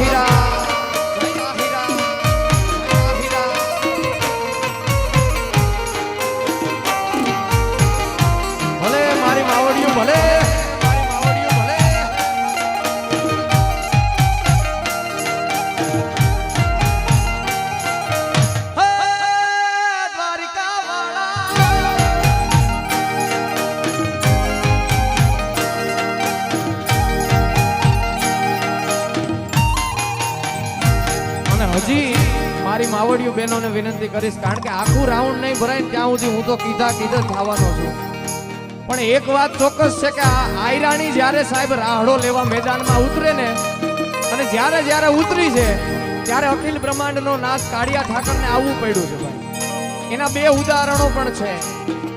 આહિરા ભલે મારી માવડિયું ભલે હજી મારી માવડિયું બહેનોને વિનંતી કરીશ, કારણ કે આખું રાઉન્ડ નહીં ભરાય ત્યાં સુધી હું તો કીધા થવાનો છું. પણ એક વાત ચોક્કસ છે કે આ આયરાણી જ્યારે સાહેબ રાહડો લેવા મેદાનમાં ઉતરે ને, અને જ્યારે ઉતરી છે ત્યારે અખિલ બ્રહ્માંડનો નાથ કાળિયા ઠાકરને આવવું પડ્યું છે ભાઈ. એના બે ઉદાહરણો પણ છે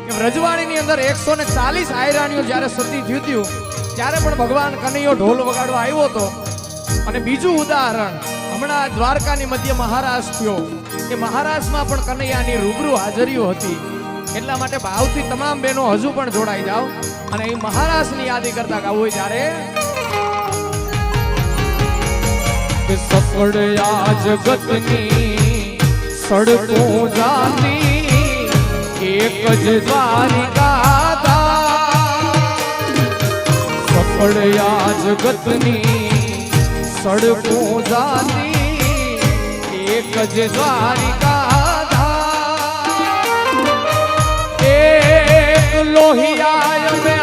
કે રજવાડીની અંદર 140 આયરાણીઓ જ્યારે સતી જીત્યું ત્યારે પણ ભગવાન કનૈયો ઢોલ વગાડવા આવ્યો હતો. અને બીજું ઉદાહરણ હમણાં દ્વારકાની મધ્ય મહારાજ થયો, એ મહારાજમાં પણ કનૈયાની રૂબરૂ હાજરીઓ હતી. એટલા માટે ભાવથી તમામ બહેનો હજુ પણ જોડાઈ જાઓ અને એ મહારાજની યાદી કરતા ગાવું હોય ત્યારે સફળ આ જગતની સડકો જાતી એક જ દ્વારિકા દા. સફળ આ જગતની સડકો જાતી એક જ દ્વારિકા દા. એક લોહિયા મેં